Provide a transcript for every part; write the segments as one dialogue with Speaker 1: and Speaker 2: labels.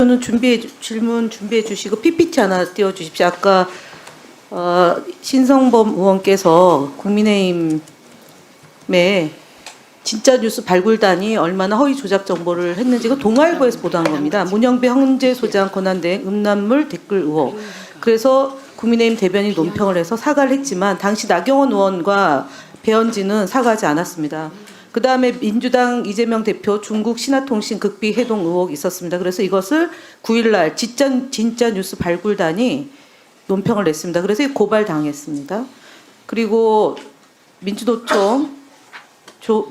Speaker 1: 저는 질문 준비해 주시고 PPT 하나 띄워 주십시오. 아까 신성범 의원께서 국민의힘의 진짜 뉴스 발굴단이 얼마나 허위 조작 정보를 했는지 그 동아일보에서 보도한 겁니다. 문영배 헌재 소장 권한대행 음란물 댓글 의혹. 그래서 국민의힘 대변인 논평을 해서 사과를 했지만 당시 나경원 의원과 배현진은 사과하지 않았습니다. 그 다음에 민주당 이재명 대표 중국 신화통신 극비 해동 의혹이 있었습니다. 그래서 이것을 9일날 진짜 뉴스 발굴단이 논평을 냈습니다. 그래서 고발당했습니다. 그리고 민주노총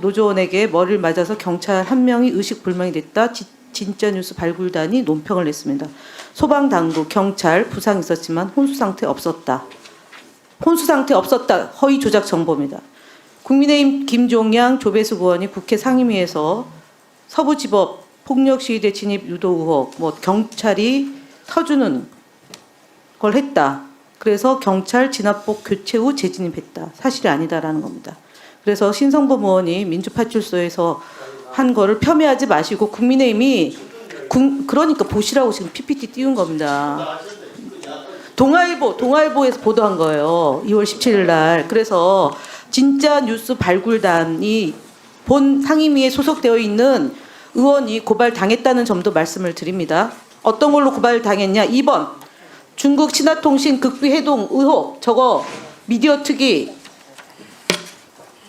Speaker 1: 노조원에게 머리를 맞아서 경찰 한 명이 의식불명이 됐다. 진짜 뉴스 발굴단이 논평을 냈습니다. 소방당국, 경찰 부상이 있었지만 혼수상태 없었다. 혼수상태 없었다. 허위 조작 정보입니다. 국민의힘 김종양 조배수 의원이 국회 상임위에서 서부지법 폭력시위대 진입 유도 의혹, 경찰이 터주는 걸 했다. 그래서 경찰 진압복 교체 후 재진입했다. 사실이 아니다라는 겁니다. 그래서 신성범 의원이 민주파출소에서 한 거를 폄훼하지 마시고 국민의힘이 그러니까 보시라고 지금 PPT 띄운 겁니다. 동아일보에서 보도한 거예요. 2월 17일 날. 그래서 진짜 뉴스 발굴단이 본 상임위에 소속되어 있는 의원이 고발당했다는 점도 말씀을 드립니다. 어떤 걸로 고발당했냐? 2번 중국 신화통신 극비 해동 의혹, 저거 미디어 특위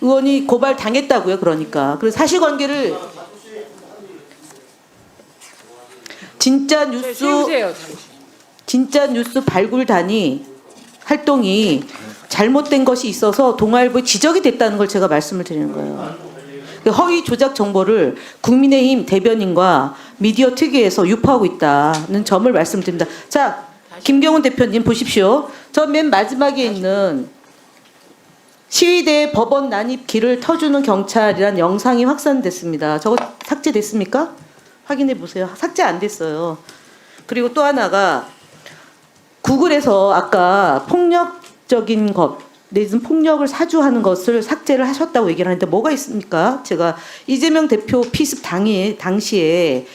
Speaker 1: 의원이 고발당했다고요. 그러니까 그래서 사실관계를 진짜 뉴스 발굴단이 활동이 잘못된 것이 있어서 동아일보에 지적이 됐다는 걸 제가 말씀을 드리는 거예요. 허위 조작 정보를 국민의힘 대변인과 미디어 특위에서 유포하고 있다는 점을 말씀드립니다. 자, 김경훈 대표님 보십시오. 저 맨 마지막에 있는 시위대 법원 난입 길을 터주는 경찰이란 영상이 확산됐습니다. 저거 삭제됐습니까? 확인해 보세요. 삭제 안 됐어요. 그리고 또 하나가 구글에서 아까 폭력적인 것, 내지는 폭력을 사주하는 것을 삭제를 하셨다고 얘기를 하는데 뭐가 있습니까? 제가 이재명 대표 피습 당시에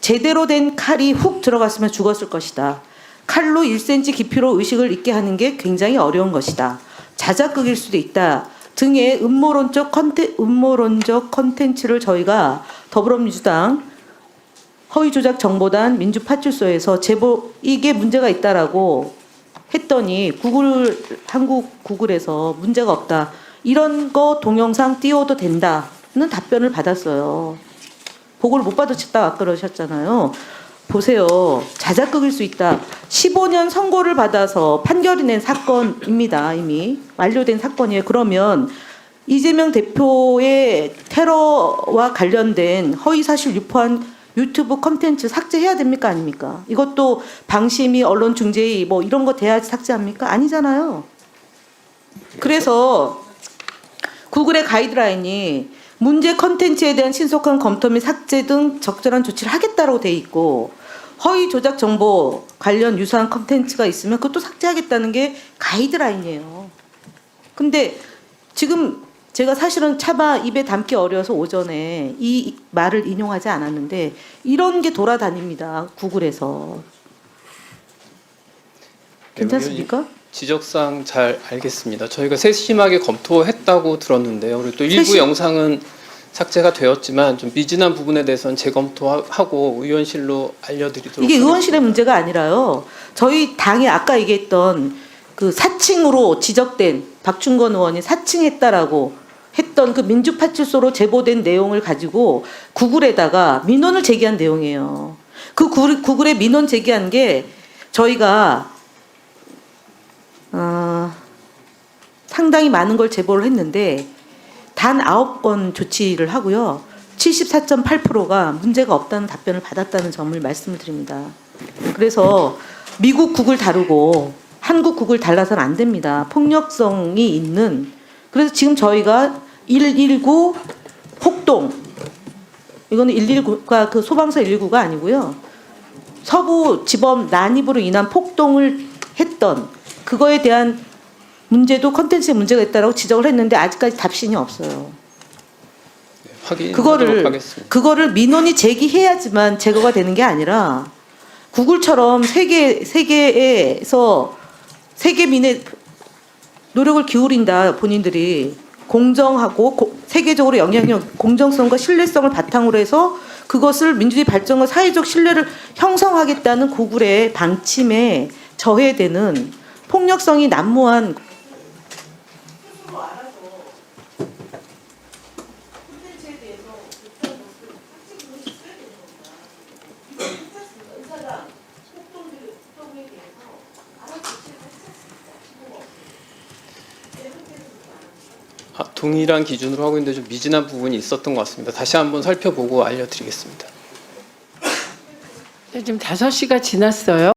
Speaker 1: 제대로 된 칼이 훅 들어갔으면 죽었을 것이다. 칼로 1cm 깊이로 의식을 잊게 하는 게 굉장히 어려운 것이다. 자작극일 수도 있다. 등의 음모론적 컨텐츠를 저희가 더불어민주당 허위조작 정보단 민주파출소에서 제보 이게 문제가 있다라고 했더니 한국 구글에서 문제가 없다. 이런 거 동영상 띄워도 된다는 답변을 받았어요. 보고를 못 받으셨다고 아까 그러셨잖아요. 보세요. 자작극일 수 있다. 15년 선고를 받아서 판결이 낸 사건입니다. 이미 완료된 사건이에요. 그러면 이재명 대표의 테러와 관련된 허위사실 유포한 유튜브 콘텐츠 삭제해야 됩니까? 아닙니까? 이것도 방심위, 언론중재위 이런 거 돼야지 삭제합니까? 아니잖아요. 그래서 구글의 가이드라인이 문제 콘텐츠에 대한 신속한 검토 및 삭제 등 적절한 조치를 하겠다고 돼 있고 허위 조작 정보 관련 유사한 콘텐츠가 있으면 그것도 삭제하겠다는 게 가이드라인이에요. 근데 지금 제가 사실은 차마 입에 담기 어려워서 오전에 이 말을 인용하지 않았는데 이런 게 돌아다닙니다. 구글에서. 괜찮습니까?
Speaker 2: 지적사항 잘 알겠습니다. 저희가 세심하게 검토했다고 들었는데요. 그리고 또 일부 영상은 삭제가 되었지만 좀 미진한 부분에 대해서는 재검토하고 의원실로 알려드리도록
Speaker 1: 이게
Speaker 2: 하겠습니다.
Speaker 1: 의원실의 문제가 아니라요. 저희 당이 아까 얘기했던 그 사칭으로 지적된 박충건 의원이 사칭했다라고 했던 그 민주파출소로 제보된 내용을 가지고 구글에다가 민원을 제기한 내용이에요. 그 구글에 민원 제기한 게 저희가 상당히 많은 걸 제보를 했는데 단 9건 조치를 하고요. 74.8%가 문제가 없다는 답변을 받았다는 점을 말씀을 드립니다. 그래서 미국 국을 다루고 한국 국을 달라서는 안 됩니다. 폭력성이 있는. 그래서 지금 저희가 119 폭동, 이거는 119가 그 소방서 119가 아니고요. 서부지법 난입으로 인한 폭동을 했던 그거에 대한 문제도 컨텐츠에 문제가 있다라고 지적을 했는데 아직까지 답신이 없어요.
Speaker 2: 확인하도록 하겠습니다.
Speaker 1: 그거를 민원이 제기해야지만 제거가 되는 게 아니라 구글처럼 세계에서 세계민의 노력을 기울인다. 본인들이 공정하고 세계적으로 영향력, 공정성과 신뢰성을 바탕으로 해서 그것을 민주주의 발전과 사회적 신뢰를 형성하겠다는 구글의 방침에 저해되는 폭력성이 난무한
Speaker 2: 동일한 기준으로 하고 있는데 좀 미진한 부분이 있었던 것 같습니다. 다시 한번 살펴보고 알려드리겠습니다.
Speaker 3: 지금 5시가 지났어요.